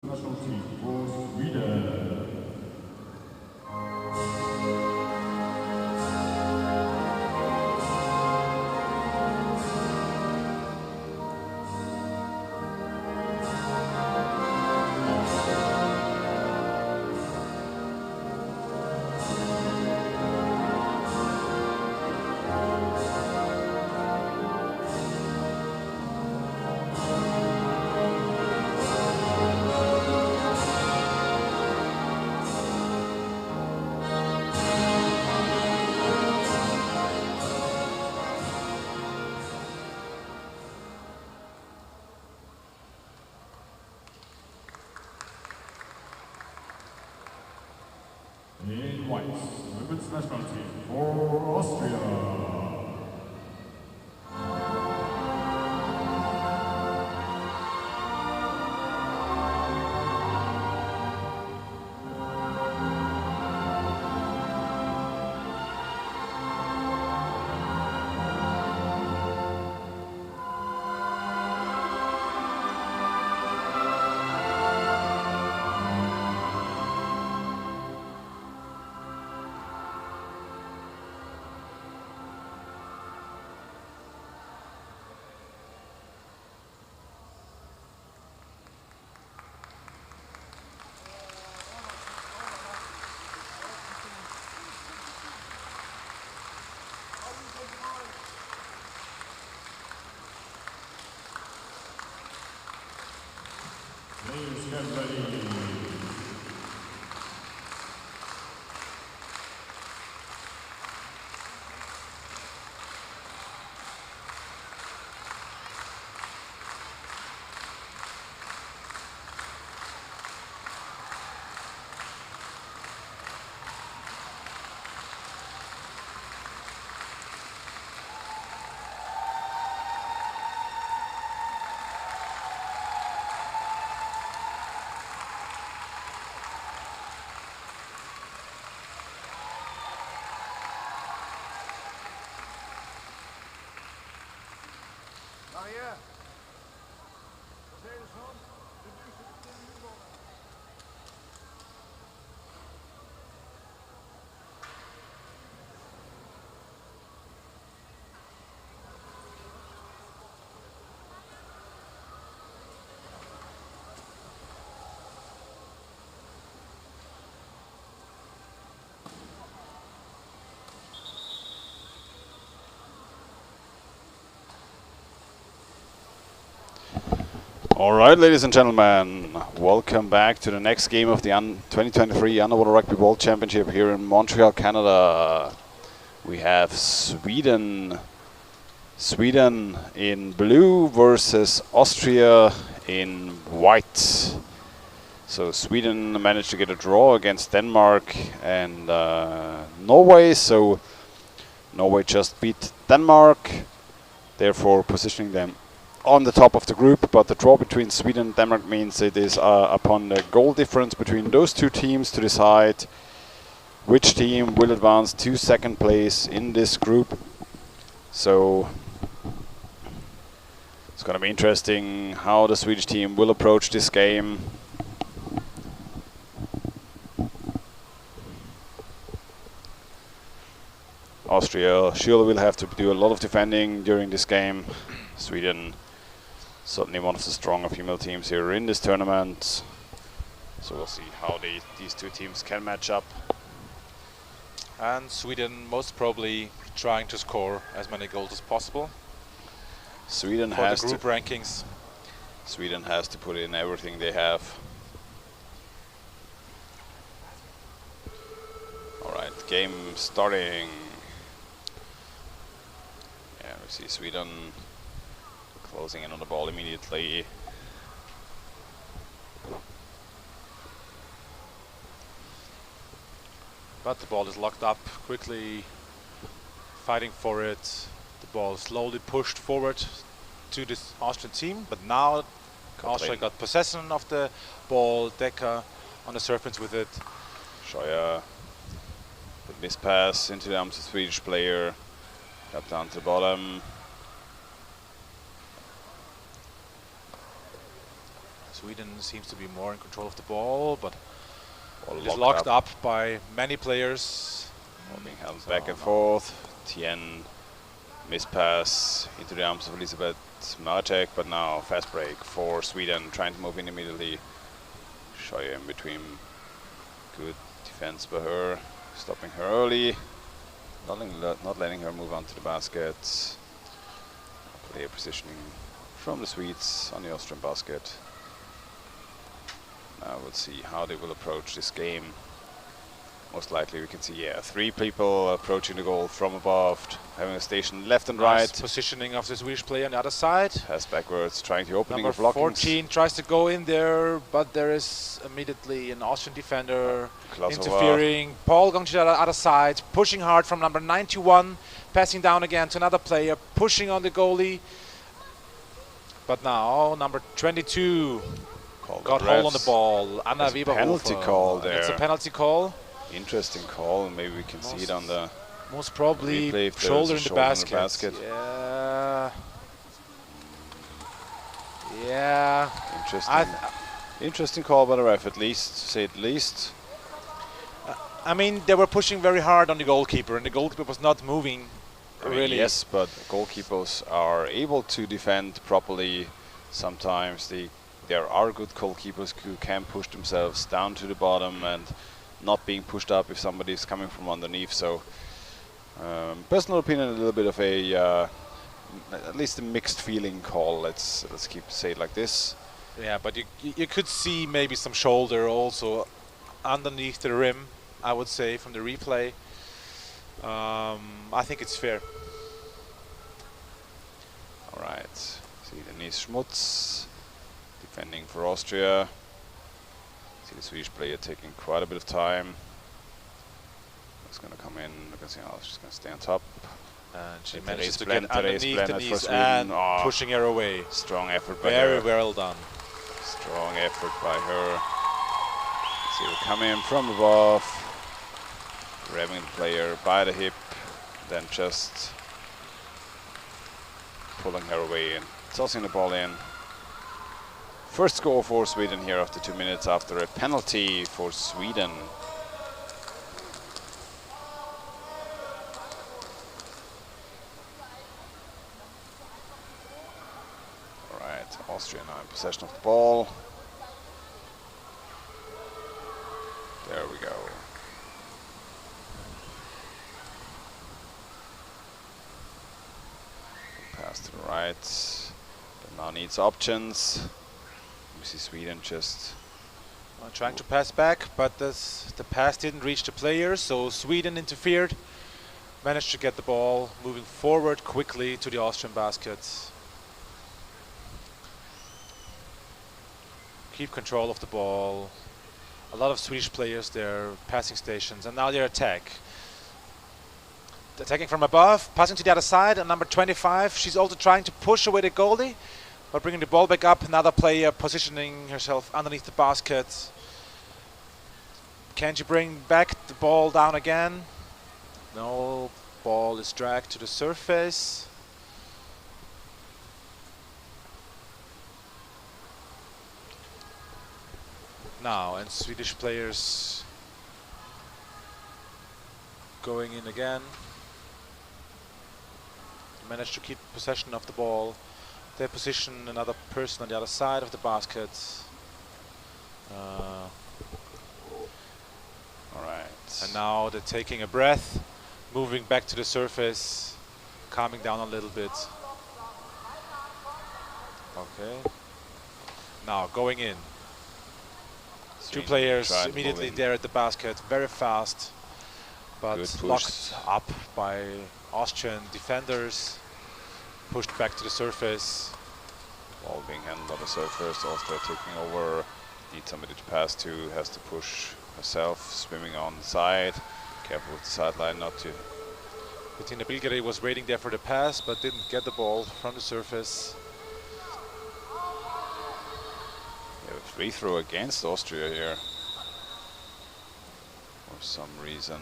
national team for Sweden. In white, women's national team for Austria. Please get ready. Arrière. Posez les jambes, le but c'est de tenir le mouvement. All right, ladies and gentlemen, welcome back to the next game of the 2023 Underwater Rugby World Championship here in Montreal, Canada. We have Sweden in blue versus Austria in white. So Sweden managed to get a draw against Denmark and Norway, so Norway just beat Denmark, therefore positioning them on the top of the group, but the draw between Sweden and Denmark means it is upon the goal difference between those two teams to decide which team will advance to second place in this group. So it's going to be interesting how the Swedish team will approach this game. Austria surely will have to do a lot of defending during this game. Sweden, certainly one of the stronger female teams here in this tournament. So we'll see how these two teams can match up. And Sweden most probably trying to score as many goals as possible. Sweden for has the group rankings. Sweden has to put in everything they have. All right, game starting. Yeah, we see Sweden closing in on the ball immediately. But the ball is locked up, quickly fighting for it. The ball slowly pushed forward to this Austrian team, but now Austria got possession of the ball. Decker on the surface with it. Scheuer, the miss pass into the arms of the Swedish player. Got down to the bottom. Sweden seems to be more in control of the ball, but Ball it is locked up by many players. Ball being held So back and no. forth. Tien mispass into the arms of Elisabeth Marek, but now fast break for Sweden, trying to move in immediately. Scheuer in between. Good defense by her, stopping her early, not letting her move onto the basket. Player positioning from the Swedes on the Austrian basket. Now we'll see how they will approach this game. Most likely we can see, 3 people approaching the goal from above, having a station left and Nice right. positioning of the Swedish player on the other side. Pass backwards, trying the opening Number of blockings. 14 tries to go in there, but there is immediately an Austrian defender Klasova. interfering. Paul going to the other side, pushing hard from number 91, passing down again to another player, pushing on the goalie. But now number 22 got hold on the ball. Anna There's a Weberhofer. penalty call there. It's a penalty call. Interesting call. Maybe we can see it on the Most probably replay if there is shoulder a in the shoulder basket. Yeah. Yeah. Interesting call by the ref, at least, to say the least. I mean, they were pushing very hard on the goalkeeper, and the goalkeeper was not moving. I mean, Really? yes, but goalkeepers are able to defend properly. Sometimes there are good goalkeepers who can push themselves down to the bottom and not being pushed up if somebody is coming from underneath. So, personal opinion, a little bit of a at least a mixed feeling call. Let's say it like this. Yeah, but you could see maybe some shoulder also underneath the rim, I would say, from the replay. I think it's fair. All right. See Denise Schmutz defending for Austria. See the Swedish player taking quite a bit of time. It's going to come in. Look at how she's going to stay on top. And she And manages to Therese get Therese underneath the Blenner for knees Sweden. and Oh, pushing her away. strong effort by Very her. well done. Strong effort by her. See her come in from above, grabbing the player by the hip, then just pulling her away and tossing the ball in. First score for Sweden here after 2 minutes after a penalty for Sweden. All right, Austria now in possession of the ball. There we go. Pass to the right. But now needs options. We see Sweden just Trying to pass back, but the pass didn't reach the player, so Sweden interfered. Managed to get the ball moving forward quickly to the Austrian basket. Keep control of the ball. A lot of Swedish players there, passing stations, and now they attack. Attacking from above, passing to the other side, and number 25, she's also trying to push away the goalie, but bringing the ball back up. Another player positioning herself underneath the basket. Can she bring back the ball down again? No, ball is dragged to the surface. Now, and Swedish players going in again. Managed to keep possession of the ball. They position another person on the other side of the basket. all right. And now they're taking a breath, moving back to the surface, calming down a little bit. Okay. Now going in. Two Sweden players tried immediately moving. there at the basket, very fast, but Good push. locked up by Austrian defenders. Pushed back to the surface. Ball being handled on the surface. Austria taking over. Need somebody to pass to. Has to push herself. Swimming on the side. Careful with the sideline not to. Bettina Bilgeri was waiting there for the pass, but didn't get the ball from the surface. We have a free throw against Austria here. For some reason.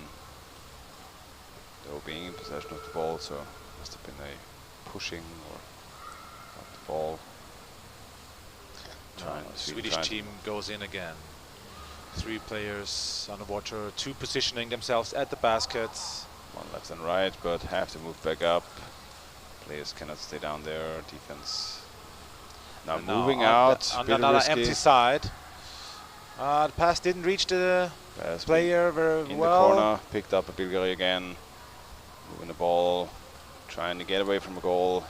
They were being in possession of the ball, so must have been a pushing or not the ball. Swedish team goes in again. 3 players on the water, 2 positioning themselves at the baskets. One left and right, but have to move back up. Players cannot stay down there. Defense now And moving now out. on bit another risky. empty side. The pass didn't reach the Pass player very in well. the corner. Picked up a Bilgari again. Moving the ball. Trying to get away from a goal.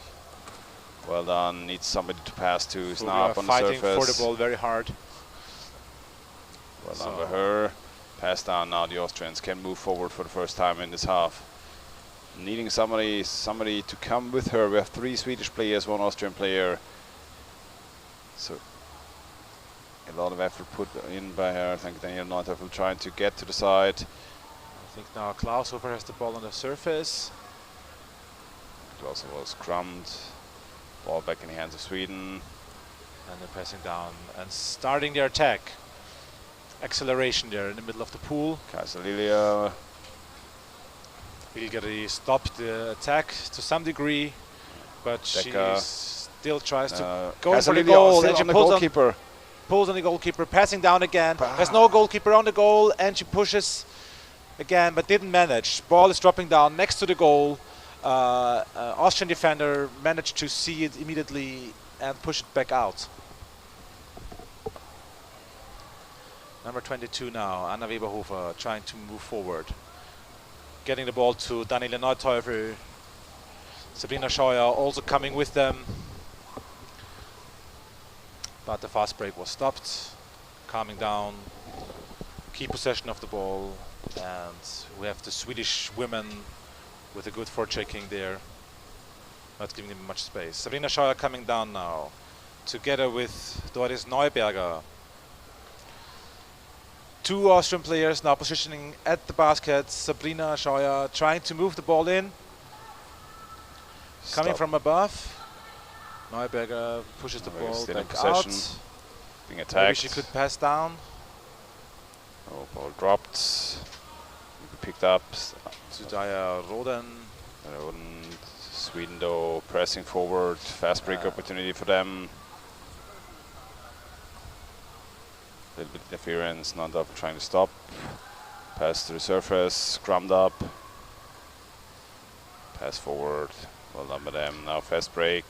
Well done. Needs somebody to pass to. Is So now we are up on the fighting surface. for the ball very hard. Well done by her. Pass down now. The Austrians can move forward for the first time in this half. Needing somebody to come with her. We have 3 Swedish players, 1 Austrian player. So a lot of effort put in by her. I think Daniel Neuteufel trying to get to the side. I think now Klaushofer has the ball on the surface. Klaushofer was scrummed. Ball back in the hands of Sweden. And they're passing down and starting their attack. Acceleration there in the middle of the pool. Kaiser Lilia. Bilgari stopped the attack to some degree, but she Decker. still tries to go Kaiser for the Lilia goal. still And she on the pulls goalkeeper. pulls on the goalkeeper, passing down again. There's no goalkeeper on the goal, and she pushes again, but didn't manage. Ball is dropping down next to the goal. Austrian defender managed to see it immediately and push it back out. Number 22 now, Anna Weberhofer, trying to move forward. Getting the ball to Daniela Neuteufel. Sabrina Scheuer also coming with them. But the fast break was stopped. Calming down. Key possession of the ball. And we have the Swedish women with a good forechecking there. Not giving them much space. Sabrina Scheuer coming down now. Together with Doris Neuberger. 2 Austrian players now positioning at the basket. Sabrina Scheuer trying to move the ball in. Coming from above. Neuberger pushes the ball still in back possession, out. being Maybe attacked. she could pass down. Oh, ball dropped. Picked up. Sudaya Roden. Sweden though pressing forward. Fast break opportunity for them. A little bit interference. Nandab trying to stop. Pass to the surface. Scrummed up. Pass forward. Well done by them. Now fast break.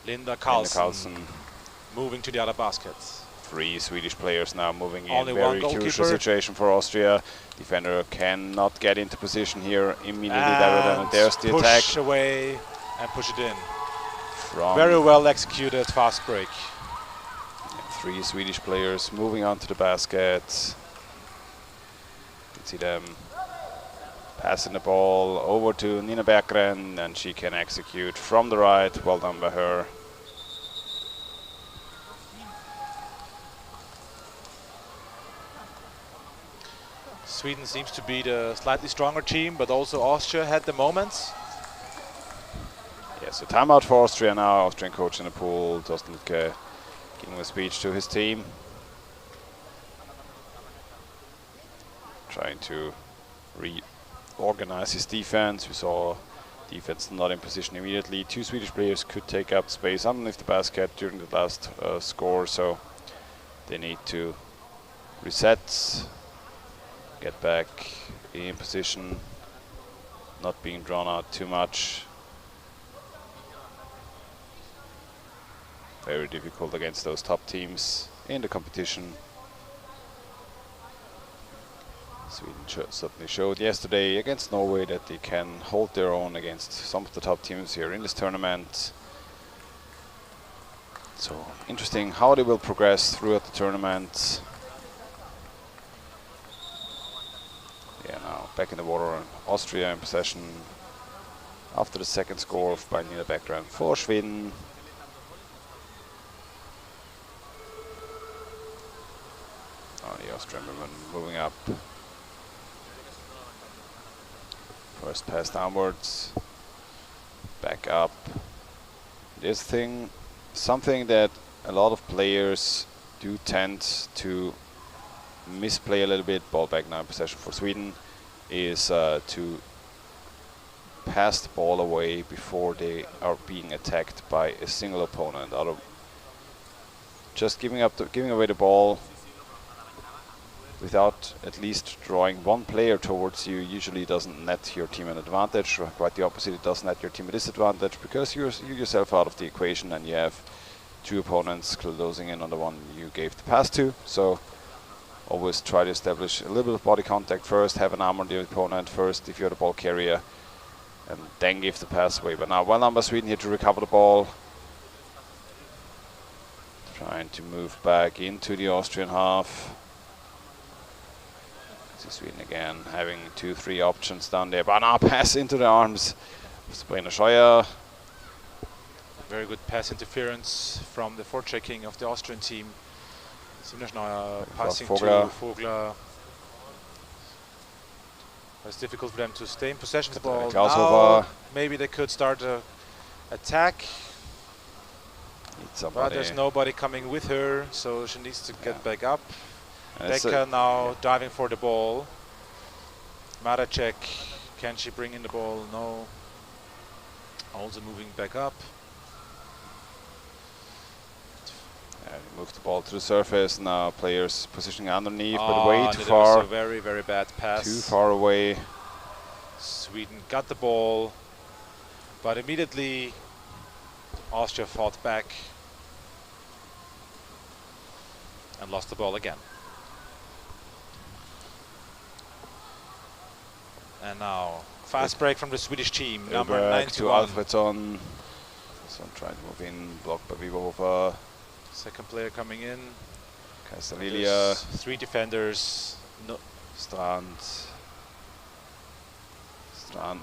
Linda Carlsen Carlsen. moving to the other baskets. 3 Swedish players now moving Only in. one Very crucial goalkeeper. situation for Austria. Defender cannot get into position here immediately. There's the attack. Push away and push it in. From Very well executed fast break. 3 Swedish players moving onto the basket. You can see them passing the ball over to Nina Berggren, and she can execute from the right. Well done by her. Sweden seems to be the slightly stronger team, but also Austria had the moments. Yes, so timeout for Austria now. Austrian coach in the pool, Thorsten Lütke, giving a speech to his team. Trying to reorganize his defense. We saw defense not in position immediately. 2 Swedish players could take up space underneath the basket during the last score, so they need to reset, get back in position, not being drawn out too much. Very difficult against those top teams in the competition. Sweden certainly showed yesterday against Norway that they can hold their own against some of the top teams here in this tournament. So interesting how they will progress throughout the tournament. Yeah, now back in the water, and Austria in possession after the second score by Nina Berggren for Sweden. Oh, the Austrian women moving up. First pass downwards, back up. This something that a lot of players do tend to misplay a little bit. Ball back now in possession for Sweden is to pass the ball away before they are being attacked by a single opponent. just giving away the ball without at least drawing one player towards you usually doesn't net your team an advantage, or quite the opposite, it does net your team a disadvantage, because you're yourself out of the equation and you have two opponents closing in on the one you gave the pass to. So always try to establish a little bit of body contact first, have an arm on the opponent first if you're the ball carrier, and then give the pass away. But now well done by Sweden here to recover the ball. Trying to move back into the Austrian half. Sweden again having 2-3 options down there, but now pass into the arms of Sabrina Scheuer. Very good pass interference from the forechecking of the Austrian team. Sabrina Scheuer passing to Vogler. It's difficult for them to stay in possession of the ball. Now maybe they could start an attack, but there's nobody coming with her, so she needs to get back up. Decker now diving for the ball. Maracek, can she bring in the ball? No. Also moving back up. Move the ball to the surface. Now players positioning underneath, but but way too far. Was a very, very bad pass. Too far away. Sweden got the ball, but immediately Austria fought back and lost the ball again. And now fast break from the Swedish team, number 91. To Alfredsson. So trying to move in, blocked by Vivova. Second player coming in. Castellilia. 3 defenders. No. Strand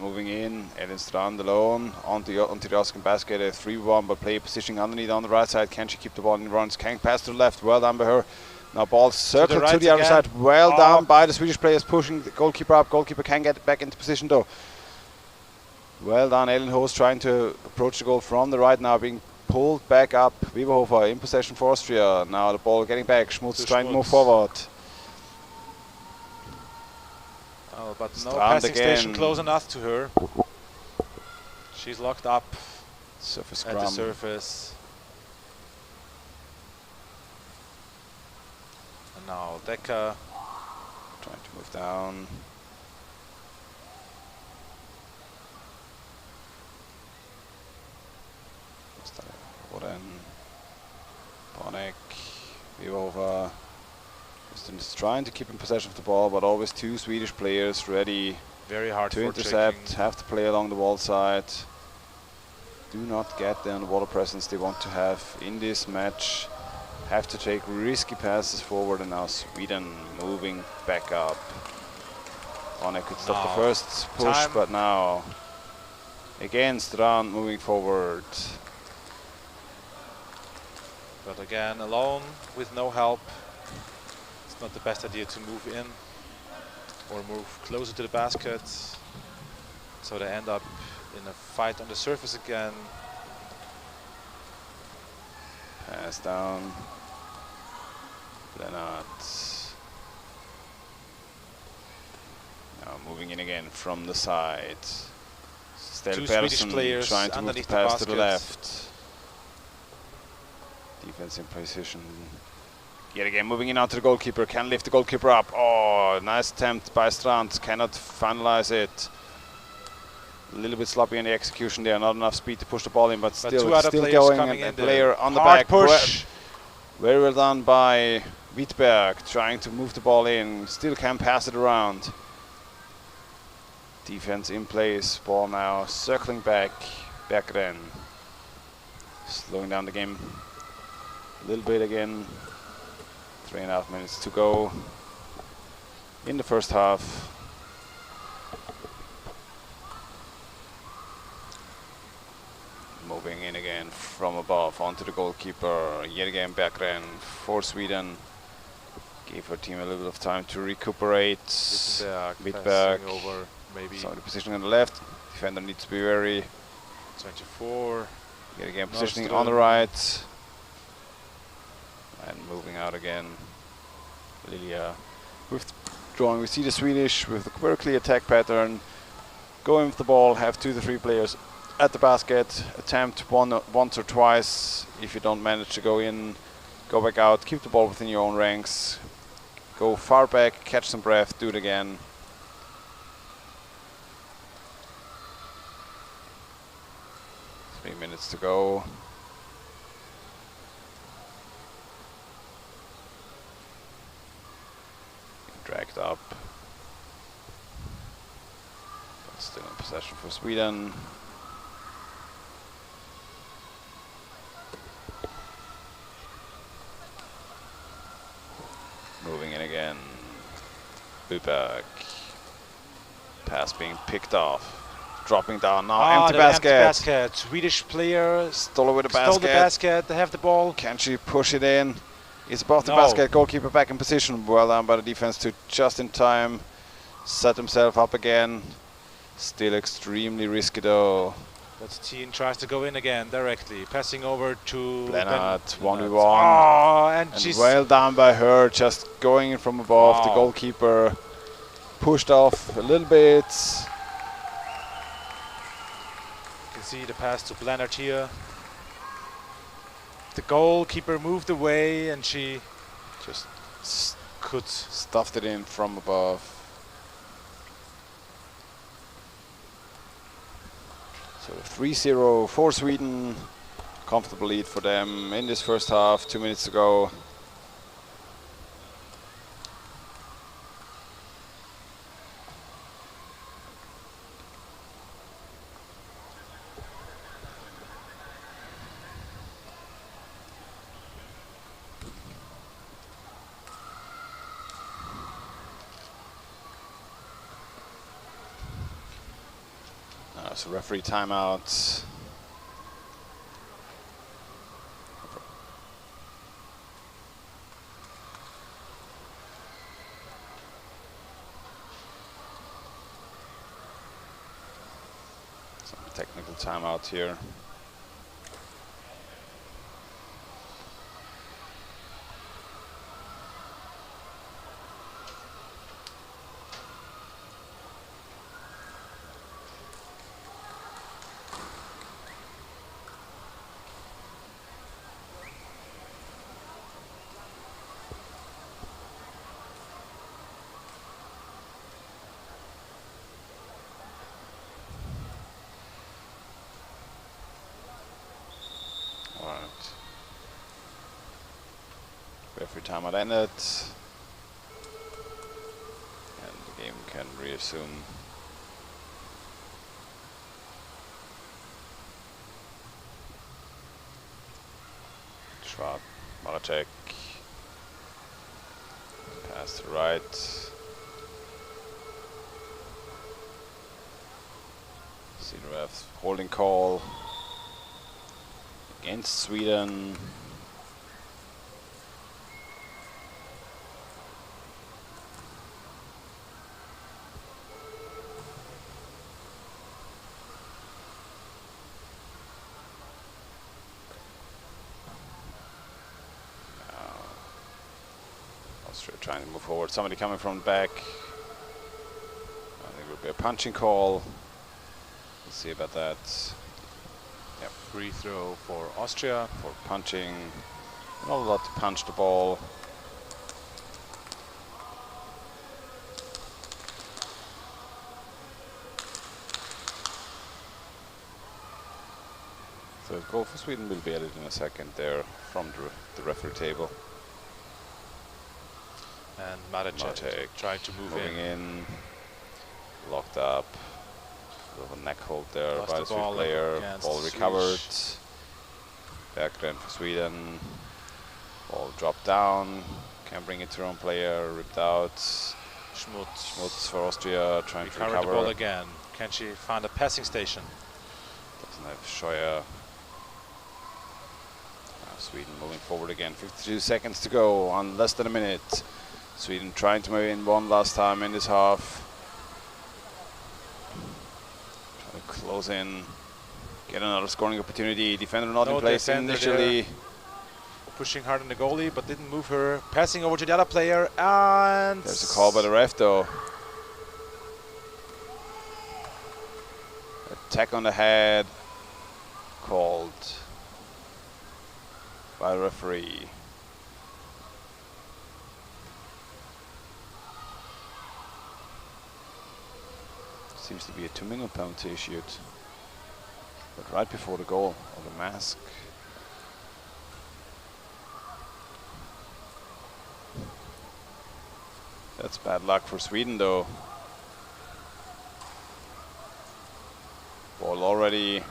moving in. Elin Strand alone onto the Austrian basket. A 3-1, but player positioning underneath on the right side. Can she keep the ball in runs? Can pass to the left. Well done by her. Now ball circled to the other side. Well done by the Swedish players, pushing the goalkeeper up. Goalkeeper can get back into position though. Well done, Ellen Host trying to approach the goal from the right now, being pulled back up. Weberhofer in possession for Austria. Now the ball getting back. Schmutz trying to move forward. Oh, but no passing station close enough to her. She's locked up at the surface. And now Decker trying to move down. Oren, Bonek, Weberhofer. Is trying to keep in possession of the ball, but always 2 Swedish players ready to intercept, have to play along the wall side. Do not get the underwater presence they want to have in this match. Have to take risky passes forward, and now Sweden moving back up. Bonek could stop the first push, but now again Strand moving forward. But again, alone with no help. It's not the best idea to move in or move closer to the basket. So they end up in a fight on the surface again. Pass down. Lennart. Now moving in again from the side. Two Swedish players trying to move the pass to the left. Defense in position. Yet again moving in onto the goalkeeper. Can lift the goalkeeper up. Oh, nice attempt by Strand. Cannot finalize it. A little bit sloppy in the execution there. Not enough speed to push the ball in, but still going. And a player on the back. Push. Very well done by Wittberg. Trying to move the ball in. Still can pass it around. Defense in place. Ball now circling back. Back then. Slowing down the game a little bit again. 3.5 minutes to go in the first half. Moving in again from above onto the goalkeeper. Yet again Berggren for Sweden. Gave her team a little bit of time to recuperate. Wittberg over maybe. So the positioning on the left. Defender needs to be wary. 24. Yet again positioning on the right. And moving out again. Lilia withdrawing. We see the Swedish with a very clear attack pattern. Going with the ball, have 2 to 3 players at the basket. Attempt once or twice. If you don't manage to go in, Go back out, keep the ball within your own ranks. Go far back, catch some breath, do it again. Three minutes to go. Dragged up. But still in possession for Sweden. Moving in again. Buback. Pass being picked off. Dropping down now. Empty basket. Empty basket. Swedish player Stole it with the basket. stole the basket. They have the ball. Can she push it in? It's above the No. basket. Goalkeeper back in position. Well done by the defense to just in time set himself up again. Still extremely risky though. But Tien tries to go in again directly, passing over to Lennart, 1v1. Oh, and And she's well done by her, just going in from above. The Wow. goalkeeper pushed off a little bit. You can see the pass to Lennart here. The goalkeeper moved away, and she Just could. stuffed it in from above. So 3-0 for Sweden. Comfortable lead for them in this first half. 2 minutes to go. So referee timeout. Some technical timeout here. Referee timeout ended, and the game can resume. Schwab, Maracek, pass to right. Ref holding call against Sweden. Austria trying to move forward. Somebody coming from the back. I think it will be a punching call. We'll see about that. Yep, free throw for Austria. For punching. Not a lot to punch the ball. So the goal for Sweden will be added in a second there from the referee table. And Maracek trying to move moving in. in. Locked up. Of a neck hold there Lost by the the Swedish ball player. against Ball the recovered. Swedish. Back then for Sweden. Ball dropped down. Can't bring it to their own player. Ripped out. Schmutz Schmutz for Austria trying to recovered recover. the ball again. Can she find a passing station? Doesn't have Scheuer. Sweden moving forward again. 52 seconds to go on less than a minute. Sweden trying to move in one last time in this half. Trying to close in. Get another scoring opportunity. Defender not No in place defender initially. Pushing hard on the goalie, but didn't move her. Passing over to the other player, and There's a call by the ref though. Attack on the head. Called by the referee. Seems to be a 2-minute penalty issued. But right before the goal, or the mask. That's bad luck for Sweden though. Ball already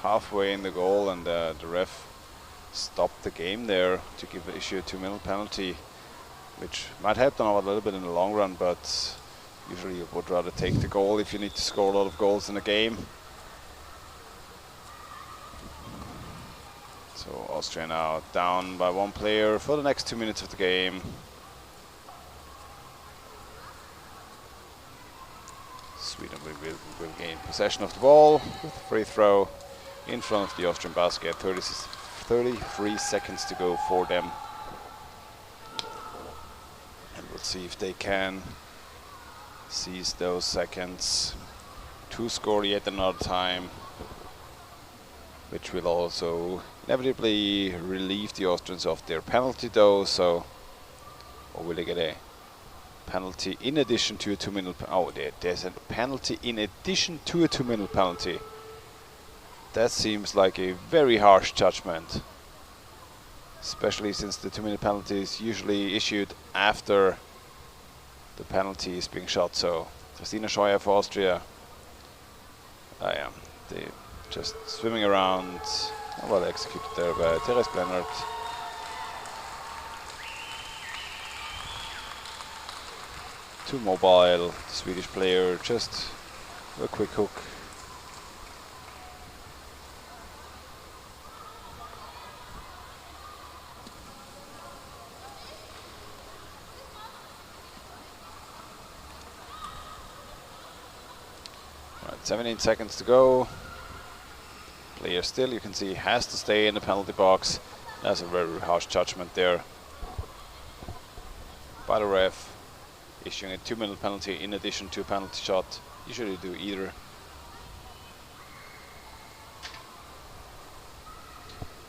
halfway in the goal, and the ref stopped the game there to issue a 2-minute penalty, which might help them out a little bit in the long run, but usually you would rather take the goal if you need to score a lot of goals in a game. So Austria now down by 1 player for the next 2 minutes of the game. Sweden will gain possession of the ball with a free throw in front of the Austrian basket. 33 seconds to go for them. And we'll see if they can seize those seconds to score yet another time, which will also inevitably relieve the Austrians of their penalty though. So, or will they get a penalty in addition to a 2-minute? Oh, there's a penalty in addition to a 2-minute penalty. That seems like a very harsh judgment, especially since the 2-minute penalty is usually issued after the penalty is being shot. So Christina Scheuer for Austria. Yeah, they just swimming around. Well executed there by Therese Blennert. Too mobile, the Swedish player, just a quick hook. Right, 17 seconds to go. Player still, you can see, has to stay in the penalty box. That's a very harsh judgment there by the ref, issuing a 2-minute penalty in addition to a penalty shot. Usually do either.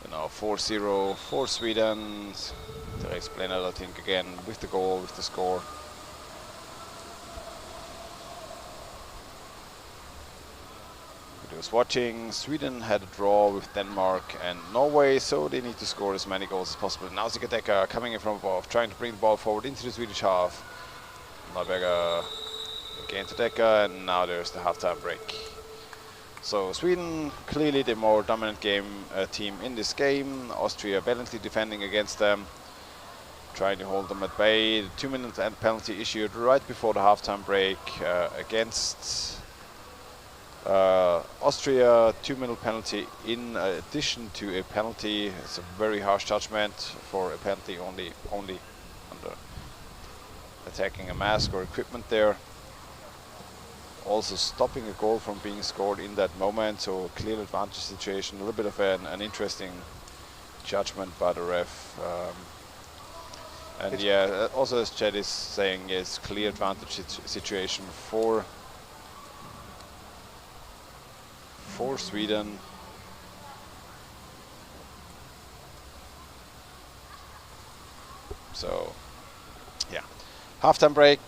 And now 4-0 for Sweden. Therese Blennert, I think, again with the goal, with the score. Was watching, Sweden had a draw with Denmark and Norway, so they need to score as many goals as possible. Now Zikadeka coming in from above, trying to bring the ball forward into the Swedish half. Neuberger again to Decker, and now there's the halftime break. So Sweden clearly the more dominant team in this game. Austria valiantly defending against them, trying to hold them at bay. The 2-minute penalty issued right before the halftime break against Austria. 2-minute penalty in addition to a penalty. It's a very harsh judgment for a penalty only under attacking a mask or equipment there. Also stopping a goal from being scored in that moment, so a clear advantage situation. A little bit of an interesting judgment by the ref. And yeah, also as Chad is saying, is clear advantage situation for Sweden. So yeah, halftime break,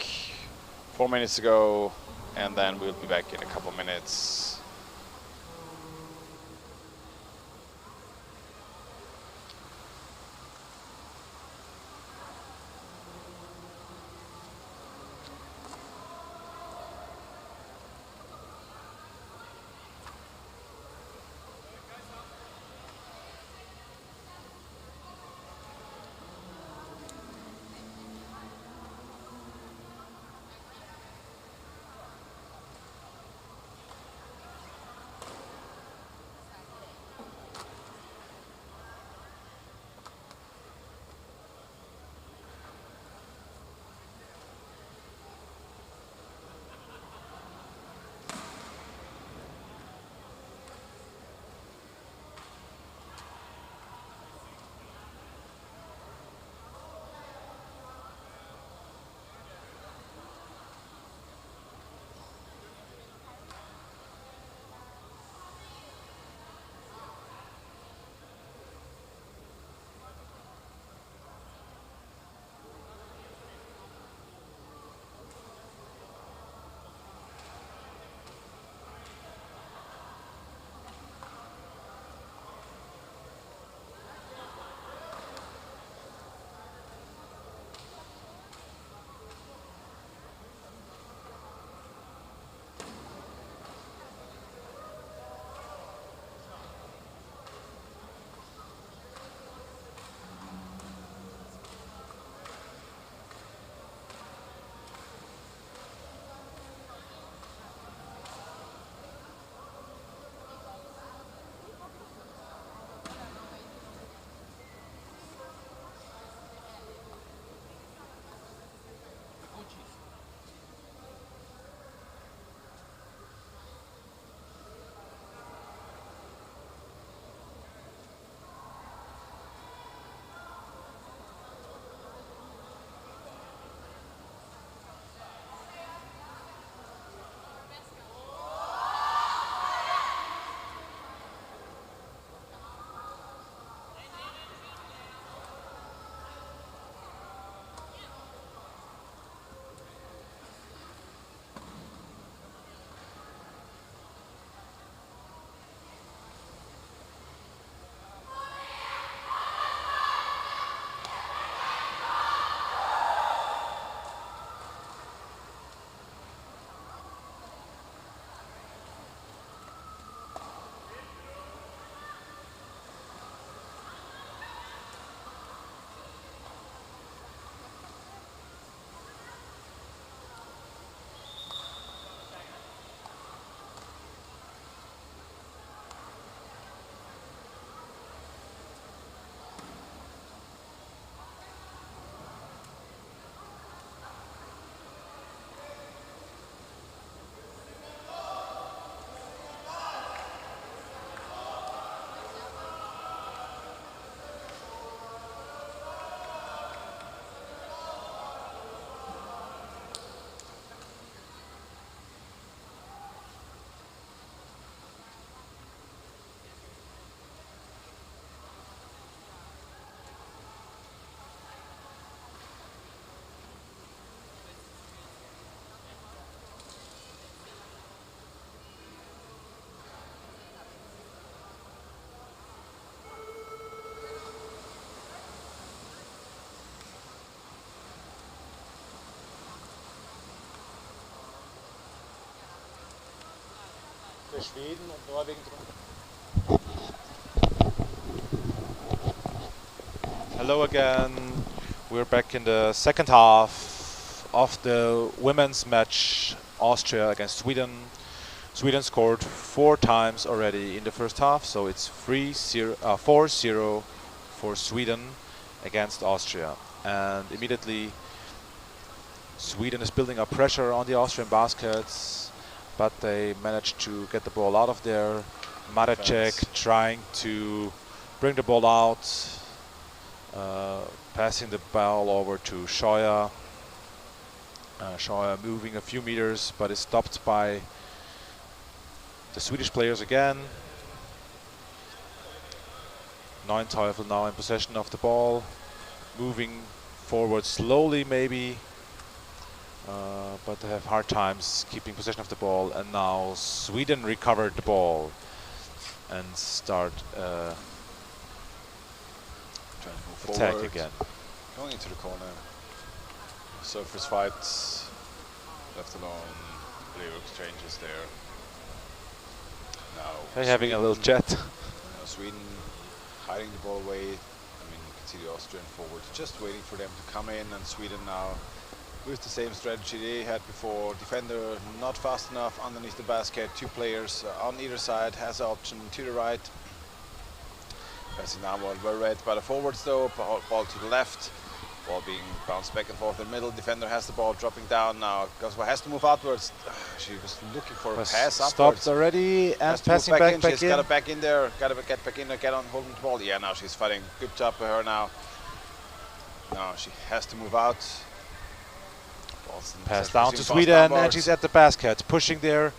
4 minutes to go, and then we'll be back in a couple minutes. der Schweden und Norwegen drum. Hello again. We're back in the second half of the women's match, Austria against Sweden. Sweden scored 4 times already in the first half, so it's 4-0 for Sweden against Austria. And immediately Sweden is building up pressure on the Austrian baskets, but they managed to get the ball out of there. Maracek trying to bring the ball out, passing the ball over to Scheuer. Scheuer moving a few meters, but is stopped by the Swedish players again. Neuenteufel now in possession of the ball, moving forward slowly maybe, but they have hard times keeping possession of the ball. And now Sweden recovered the ball and start Trying to move attack forward. again. Going into the corner. Surface fights. Left alone. Blue exchanges there. Now They're having a little chat. Sweden hiding the ball away. I mean, you can see the Austrian forwards just waiting for them to come in, and Sweden now with the same strategy they had before. Defender not fast enough underneath the basket. 2 players on either side, has an option to the right. Passing now well read by the forwards though. Ball to the left. Ball being bounced back and forth in the middle. Defender has the ball dropping down now. Goswa has to move outwards. She was looking for a pass upwards. Stopped already and passing back in. She's got it back in there. Got to get back in there. Get on holding the ball. Yeah, now she's fighting. Good job by her now. Now she has to move out. Pass down to Sweden, and she's at the basket, pushing there,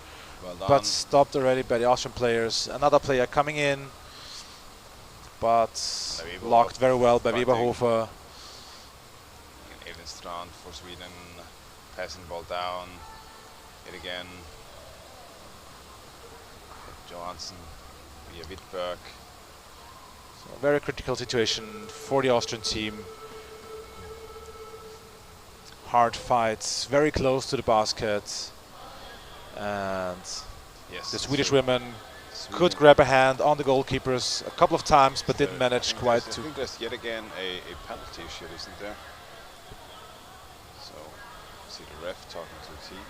but stopped already by the Austrian players. Another player coming in, but blocked very well by Weberhofer. Strand for Sweden, passing the ball down, hit again. Johansson via Wittberg. So a very critical situation for the Austrian team. Hard fights, very close to the basket, and yes, the Swedish women could grab a hand on the goalkeepers a couple of times, but didn't manage quite to. I think there's yet again a penalty issue, isn't there? So, see the ref talking to the team.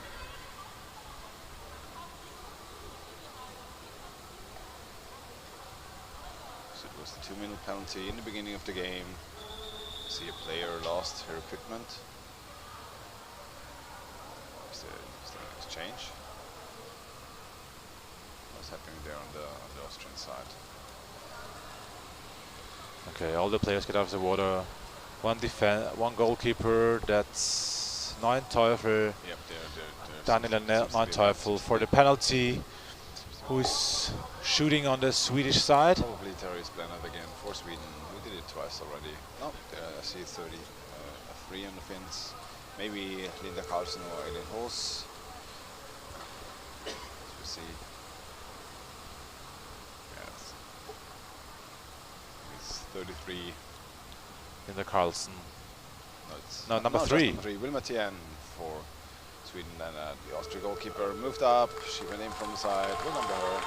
So it was the 2-minute penalty in the beginning of the game. See a player lost her equipment. Is there an exchange? What's happening there on the Austrian side? Okay, all the players get out of the water. One goalkeeper, that's Neuenteufel. Yep, Daniela Neuenteufel for the penalty, who is shooting on the Swedish side. Probably Therese Blenner again for Sweden. We did it twice already. No, there I see 30, a 3 on the Finns. Maybe Linda Carlsen or Eileen Hos. As we see. Yes. It's 33. Linda Carlsen. No, it's number 3. Number 3. Wilma Tien for Sweden. And the Austrian goalkeeper moved up. She went in from the side. We'll number her.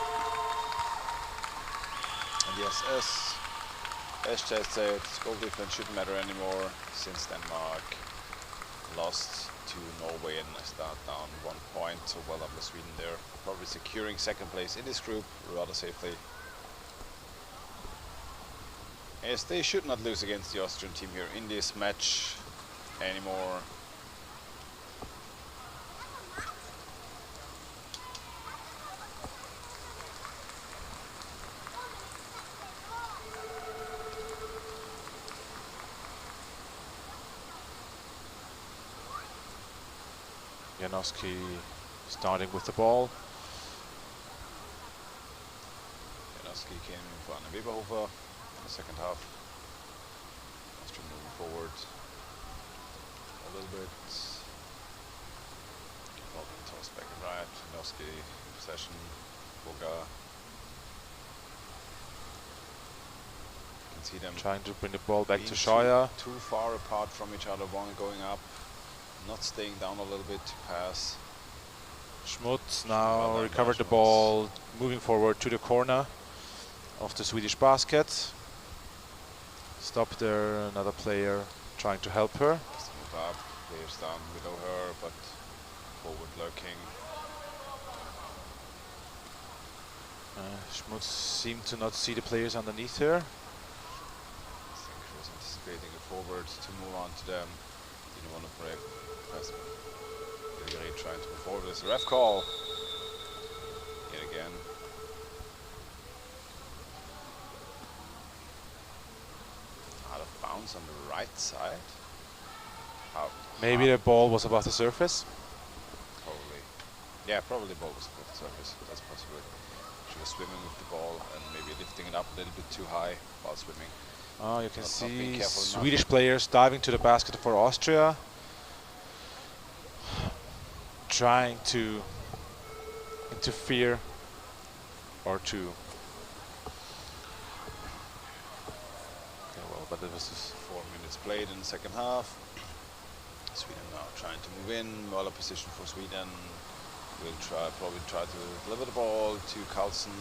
And yes, as Chad said, goal difference shouldn't matter anymore since Denmark lost to Norway and start down 1 point. So well up with Sweden there. Probably securing second place in this group rather safely. Yes, they should not lose against the Austrian team here in this match anymore. Janowski starting with the ball. Janowski came in for Anna Weberhofer in the second half. Austria moving forward a little bit. Ball being tossed back and right. Janowski in possession. Boga. You can see them Trying to bring the ball back to being Scheuer. too far apart from each other. One going up, not staying down a little bit to pass. Schmutz now Well done, recovered the Schmutz. ball, moving forward to the corner of the Swedish basket. Stop there, another player trying to help her. Just move up, players down below her, but forward lurking. Schmutz seemed to not see the players underneath her. I think she was anticipating a forward to move on to them. Didn't want to break. Bilgeri trying to move forward. There's a ref call. Yet again. Out of bounds on the right side. Out. Maybe the ball was above the surface. Probably. Yeah, probably the ball was above the surface. That's possible. She was swimming with the ball and maybe lifting it up a little bit too high while swimming. Oh, you can Not being see careful enough. Swedish players diving to the basket for Austria. Trying to interfere or to... Okay, well, but it was just 4 minutes played in the second half. Sweden now trying to move in. Well, a position for Sweden. We'll probably try to deliver the ball to Carlsen.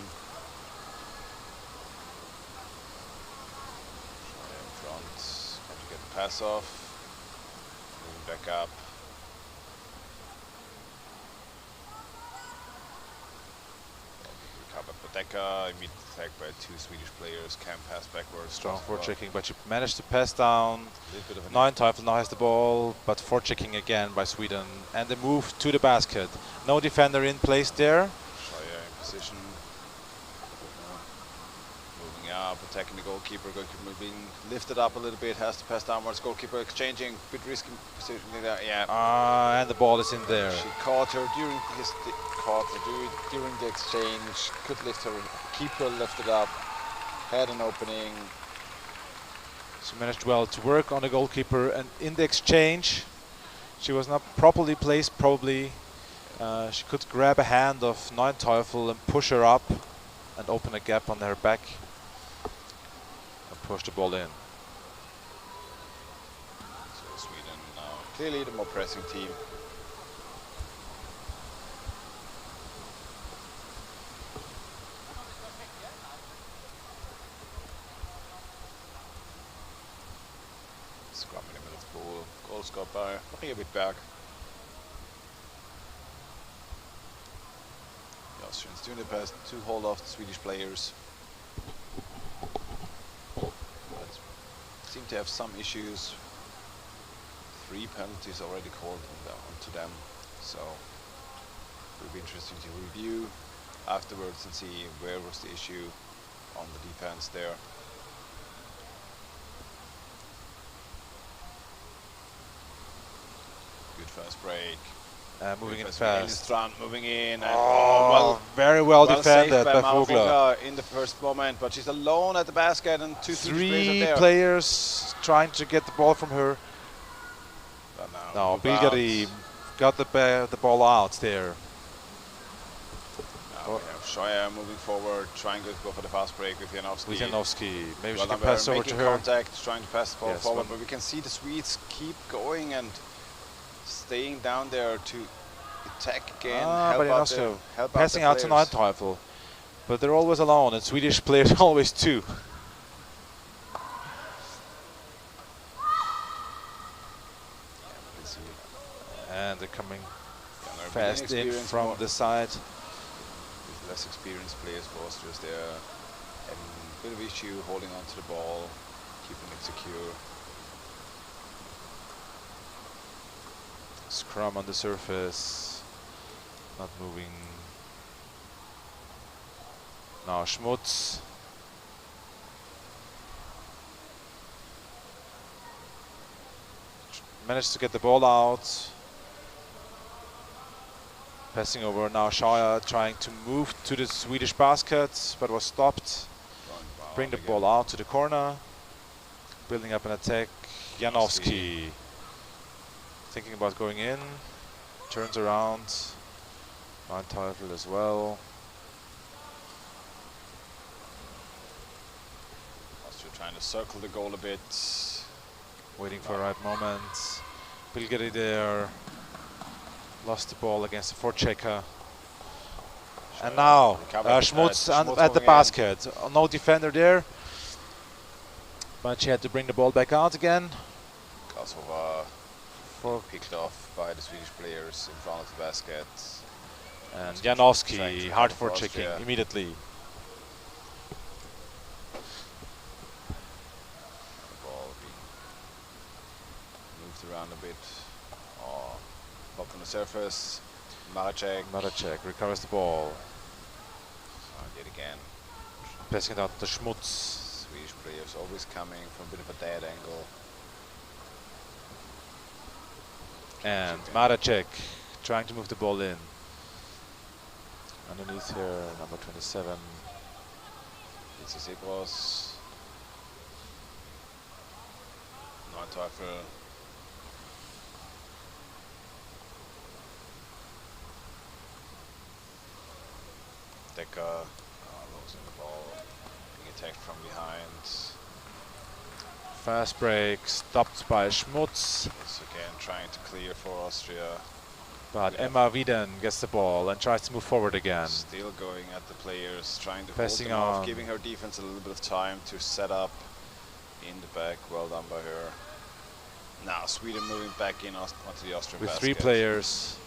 In front, trying to get the pass off. Moving back up. Recover Bodeka, immediate attack by 2 Swedish players, can pass backwards. strong forechecking, but she managed to pass down. A little bit of an Neuenteufel now has the ball, but forechecking again by Sweden. And the move to the basket. No defender in place there. Scheuer in position. Moving up, attacking the goalkeeper. Goalkeeper being lifted up a little bit, has to pass downwards. Goalkeeper exchanging, bit risky position there. Yeah. And the ball is in there. She caught her during the exchange. Could lift her. Keeper lifted up. Had an opening. She managed well to work on the goalkeeper, and in the exchange, she was not properly placed. Probably she could grab a hand of Neuenteufel and push her up and open a gap on her back and push the ball in. So Sweden now clearly the more pressing team. Scrum in the middle of the ball. Goal scored by Maria Wittberg. The Austrians doing their best to hold off the Swedish players. But seem to have some issues. 3 penalties already called onto them. So it will be interesting to review afterwards and see where was the issue on the defense there. Good fast break. Moving in Good fast. Strand moving in. And Oh, very well defended saved by Mara Vogler. Vogler in the first moment, but she's alone at the basket and 2 Swedish players are 3 there. players trying to get the ball from her. But now No, move Bilgeri out. got the ball out there. Now we have Scheuer moving forward, trying to go for the fast break with Janowski. Wijanowski, maybe Well she can done, pass over to making her. contact, trying to pass the ball Yes, forward, one- but we can see the Swedes keep going and staying down there to attack again. But help out Janowski help passing the out to players. Neuenteufel. But they're always alone, and Swedish players always too. We see And they're coming younger, fast in inexperienced from more- the side. with less experienced players for Austria there, having a bit of issue holding on to the ball, keeping it secure. Scrum on the surface, not moving. Now Schmutz. Managed to get the ball out. Passing over now Scheuer trying to move to the Swedish basket, but was stopped. Bring the ball out to the corner. Building up an attack. Janowski. Thinking about going in. Turns around. Neuenteufel as well. Austria trying to circle the goal a bit. Waiting for the right moment. Bilgeri there. Lost the ball against the forechecker. And now Schmutz at the moving in. basket. No defender there. But she had to bring the ball back out again. Kosovo picked off by the Swedish players in front of the basket. And Trying Janowski, to hard cover for checking Austria. immediately. The ball being moved around a bit. Oh, popped on the surface. Maracek recovers the ball. Yet again. Passing it out to Schmutz. Swedish players always coming from a bit of a dead angle. And Maracek trying to move the ball in. Underneath here, number 27. It's a Zebros. Neunteufel. Decker losing the ball, being attacked from behind. Fast break, stopped by Schmutz. It's again trying to clear for Austria. But Emma Wieden gets the ball and tries to move forward again. Still going at the players, trying to Passing hold them off, on. giving her defense a little bit of time to set up in the back. Well done by her. Now Sweden moving back in onto the Austrian With basket. 3 players.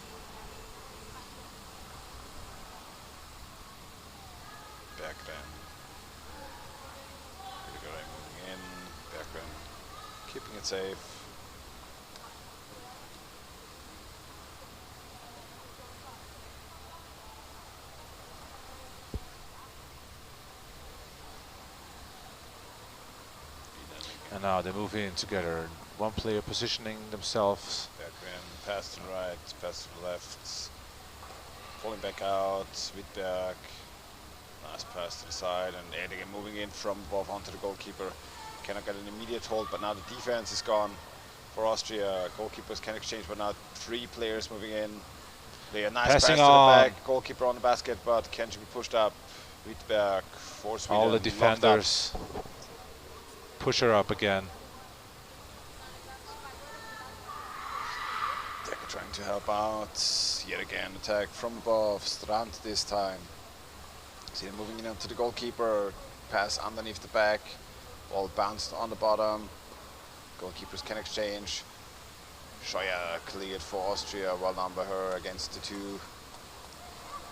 Berggren. Berggren moving in. Berggren keeping it safe. And now they move in together. One player positioning themselves. Berggren pass to the right, pass to the left. Falling back out. Wittberg. Nice pass to the side, and Edegen moving in from above onto the goalkeeper. Cannot get an immediate hold, but now the defense is gone for Austria. Goalkeepers can exchange, but now 3 players moving in. They a nice Passing pass to on. the back. Goalkeeper on the basket, but can be pushed up. Wittberg for Sweden. All the locked up. defenders push her up again. Decker trying to help out. Yet again, attack from above. Strand this time. See them moving in onto the goalkeeper. Pass underneath the back. Ball bounced on the bottom. Goalkeepers can exchange. Scheuer cleared for Austria. Well done by her against the 2.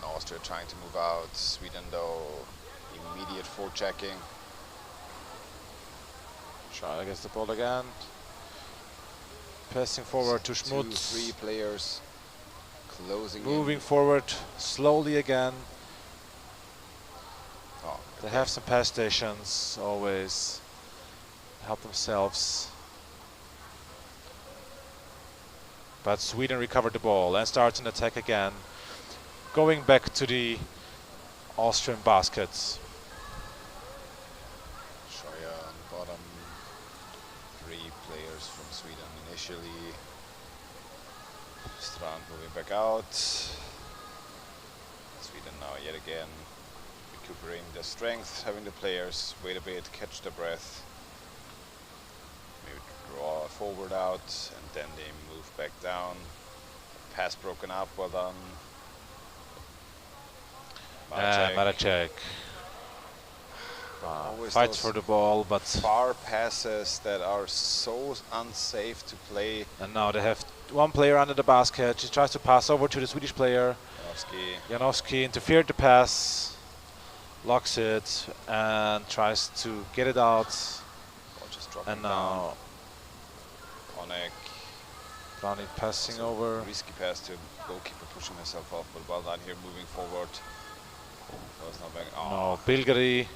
Austria trying to move out. Sweden though, immediate forechecking. Scheuer gets the ball again. Passing forward to 2, Schmutz. 3 players closing Moving in. forward slowly again. Oh, They have some pass stations, always help themselves. But Sweden recovered the ball and starts an attack again. Going back to the Austrian baskets. Scheuer on the bottom. 3 players from Sweden initially. Strand moving back out. Sweden now yet again recuperating their strength, having the players wait a bit, catch their breath. Maybe draw forward out, and then they move back down. Pass broken up, well done. Maracek Always fights those for the ball, but far passes that are so unsafe to play. and now they have 1 player under the basket. She tries to pass over to the Swedish player. Janowski. Janowski interfered the pass, locks it, and tries to get it out. Ball just dropping And down. now Konek. Brownie passing So over. risky pass to goalkeeper pushing herself off, but well done here moving forward. That was not back. No, Bilgeri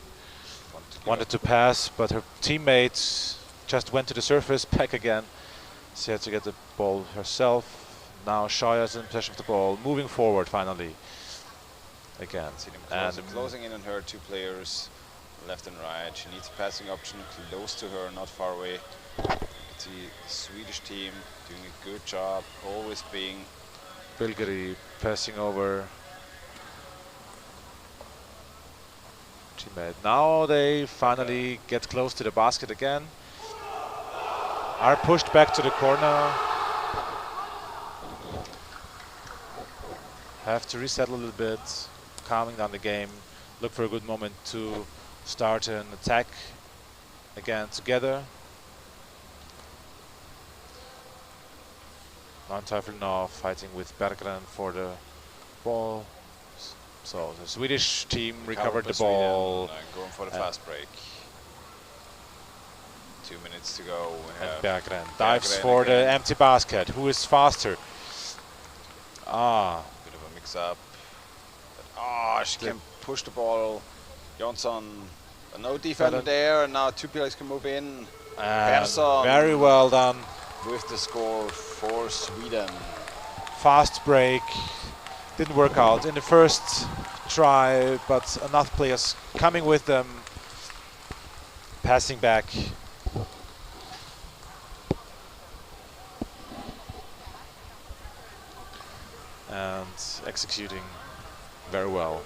Give wanted up. to pass, but her teammates just went to the surface, back again. She had to get the ball herself. Now Scheuer's in possession of the ball, moving forward finally. Again. See them And closing in on her, 2 players, left and right. She needs a passing option close to her, not far away. You can see the Swedish team doing a good job, always being Bilgeri passing over. Teammate. Now they finally get close to the basket again. Are pushed back to the corner. have to reset a little bit, calming down the game, look for a good moment to start an attack again together. Non-Teufel now fighting with Berggren for the ball. So the Swedish team recovered the ball. Going for the fast break. 2 minutes to go. And Berggren dives for again. the empty basket. Who is faster? Bit of a mix-up. She can push the ball. Johnson, no defender there, and now two players can move in. Persson Very well done. With the score for Sweden. Fast break. Didn't work out in the first try, but enough players coming with them. Passing back. And executing very well.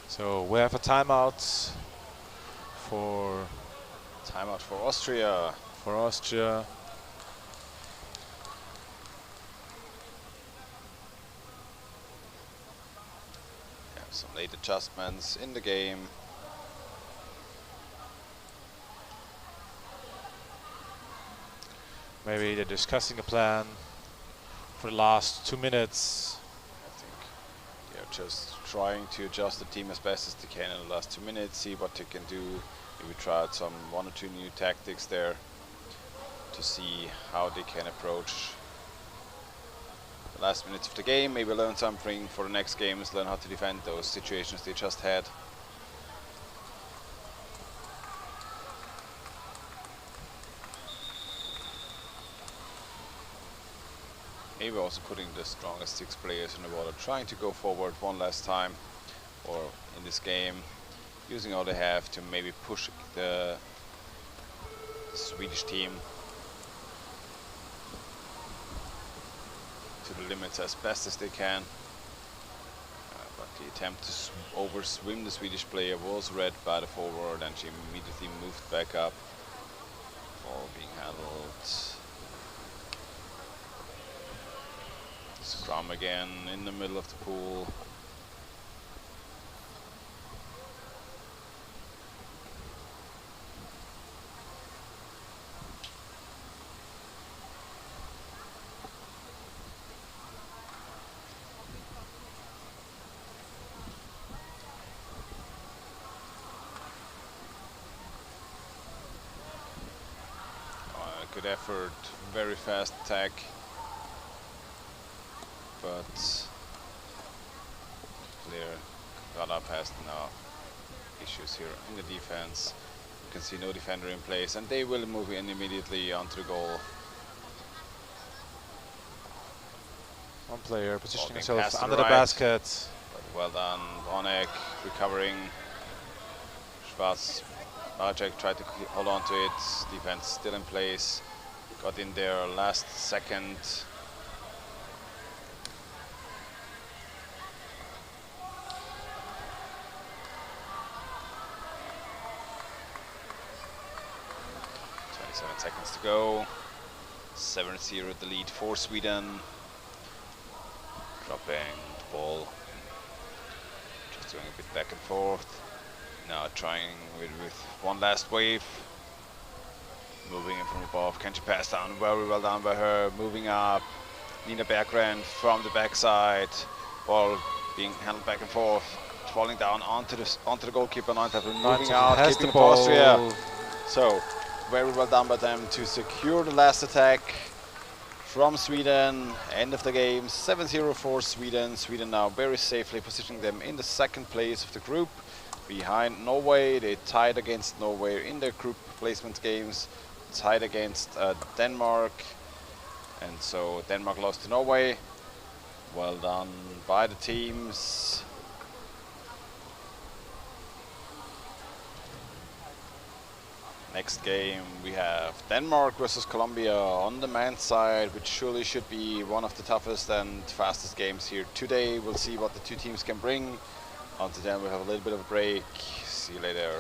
So we have a timeout for Austria. For Austria. Some late adjustments in the game. Maybe they're discussing a plan for the last 2 minutes. I think they're just trying to adjust the team as best as they can in the last 2 minutes, see what they can do. Maybe try out some 1 or 2 new tactics there to see how they can approach the last minutes of the game. Maybe learn something for the next games, learn how to defend those situations they just had. Maybe also putting the strongest 6 players in the water, trying to go forward one last time, or in this game, using all they have to maybe push the Swedish team to the limits as best as they can. But the attempt to overswim the Swedish player was read by the forward, and she immediately moved back up for being handled. Scrum again in the middle of the pool. Good effort, very fast attack. But clear, Radab has now issues here in the defense. You can see no defender in place, and they will move in immediately onto the goal. One player positioning Walking himself past under the the right. basket. But well done, Bonek recovering. Schwarz, Barczek tried to hold on to it. Defense still in place. Got in there last second. Seconds to go. 7-0 the lead for Sweden. Dropping the ball. Just doing a bit back and forth. Now trying with one last wave. Moving in from above. Can she pass down? Very well done by her. Moving up. Nina Berggren from the backside. Ball being handled back and forth. Falling down onto the goalkeeper. Moving out. Has Keeping the it for ball. Austria. So very well done by them to secure the last attack from Sweden. End of the game, 7-0 for Sweden. Sweden now very safely positioning them in the second place of the group, behind Norway. They tied against Norway in their group placement games, tied against Denmark, and so Denmark lost to Norway. Well done by the teams. Next game we have Denmark versus Colombia on the men's side, which surely should be one of the toughest and fastest games here today. We'll see what the two teams can bring. Until then we'll have a little bit of a break. See you later.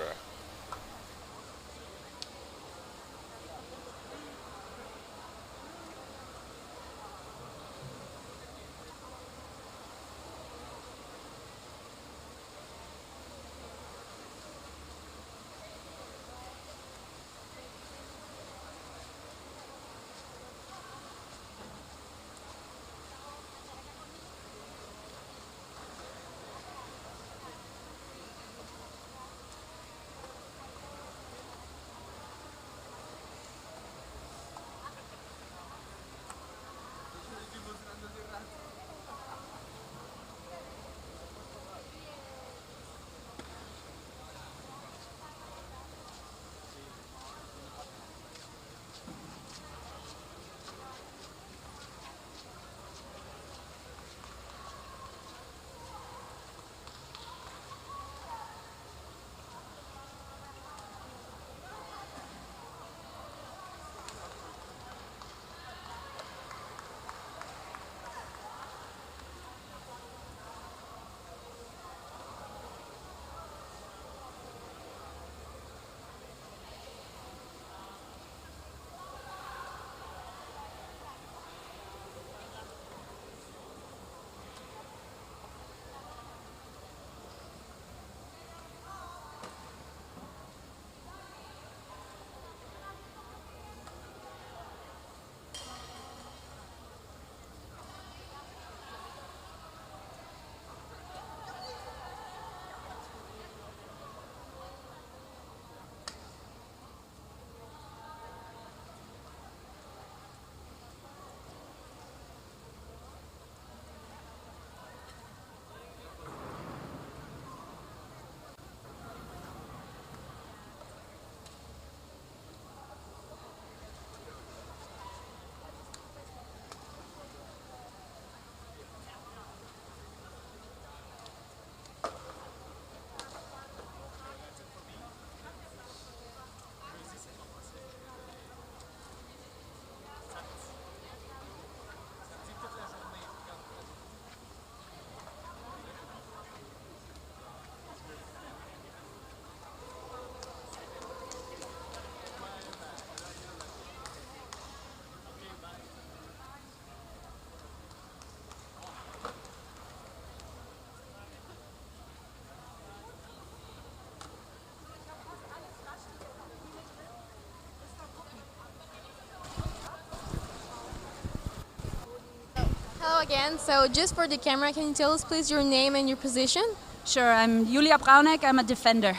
Hello again. So just for the camera, can you tell us please your name and your position? Sure, I'm Julia Brauneck, I'm a defender.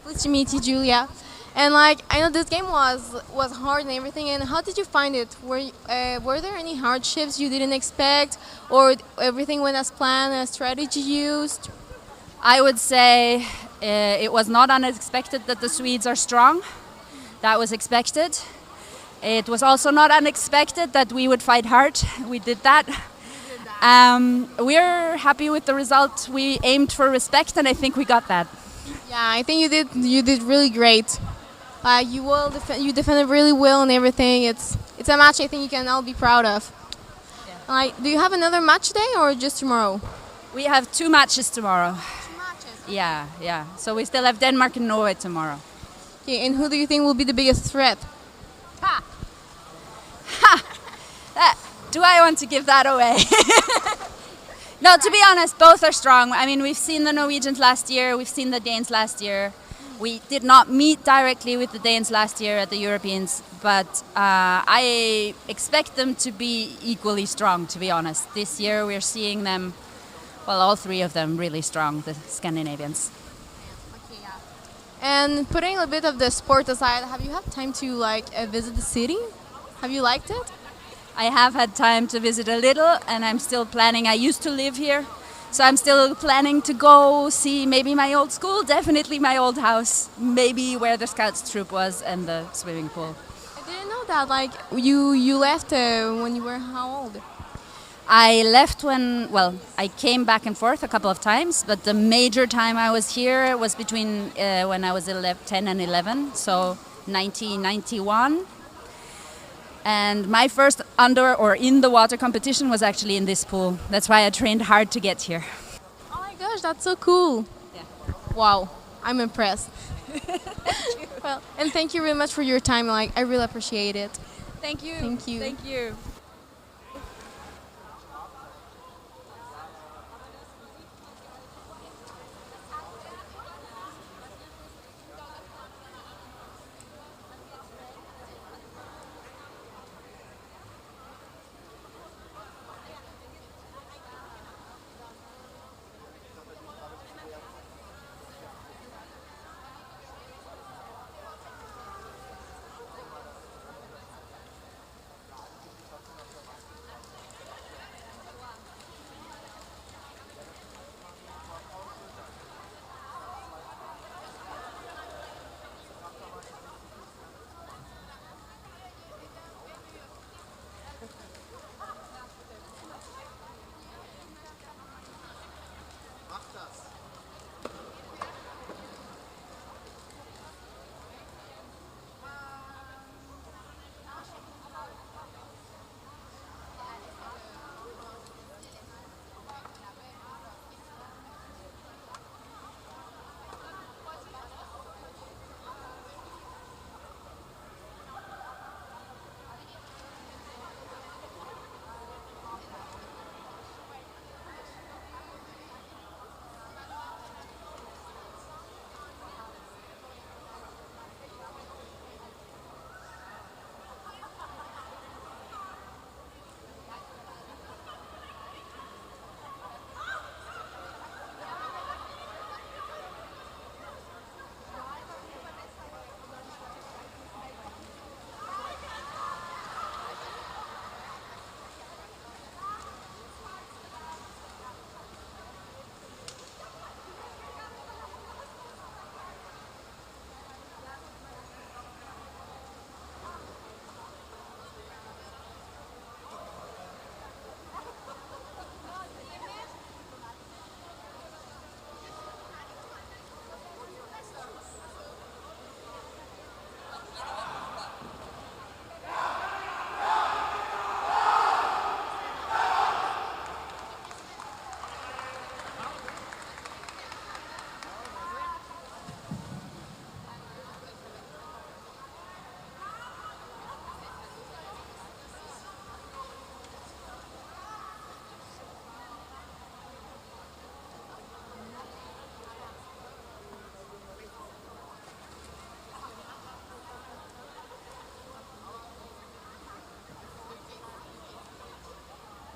Pleased to meet you, Julia. And like I know this game was hard and everything. And how did you find it? Were there any hardships you didn't expect, or everything went as planned? A strategy used? I would say it was not unexpected that the Swedes are strong. That was expected. It was also not unexpected that we would fight hard. We did that. We're happy with the result. We aimed for respect, and I think we got that. Yeah, I think you did really great. You defended really well and everything. It's a match I think you can all be proud of. Yeah. Like, do you have another match today or just tomorrow? We have 2 matches tomorrow. 2 matches. Yeah. So we still have Denmark and Norway tomorrow. Okay, and who do you think will be the biggest threat? Ha! Do I want to give that away? No, to be honest, both are strong. I mean, we've seen the Norwegians last year, we've seen the Danes last year. We did not meet directly with the Danes last year at the Europeans, but I expect them to be equally strong, to be honest. This year we're seeing them, well, all 3 of them really strong, the Scandinavians. Okay, yeah. And putting a bit of the sport aside, have you had time to visit the city? Have you liked it? I have had time to visit a little, and I'm still planning. I used to live here, so I'm still planning to go see maybe my old school, definitely my old house, maybe where the Scouts troop was and the swimming pool. I didn't know that. Like, you left when you were how old? I left I came back and forth a couple of times, but the major time I was here was between when I was 10 and 11, so 1991. And my first under or in the water competition was actually in this pool. That's why I trained hard to get here. Oh my gosh, that's so cool. Yeah. Wow, I'm impressed. Well, and thank you very much for your time. Like, I really appreciate it. Thank you. Thank you. Thank you.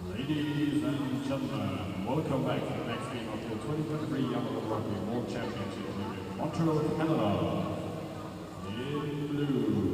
Ladies and gentlemen, welcome back to the next game of the 2023 Yamaha Rugby World Championship in Montreal, Canada. In blue,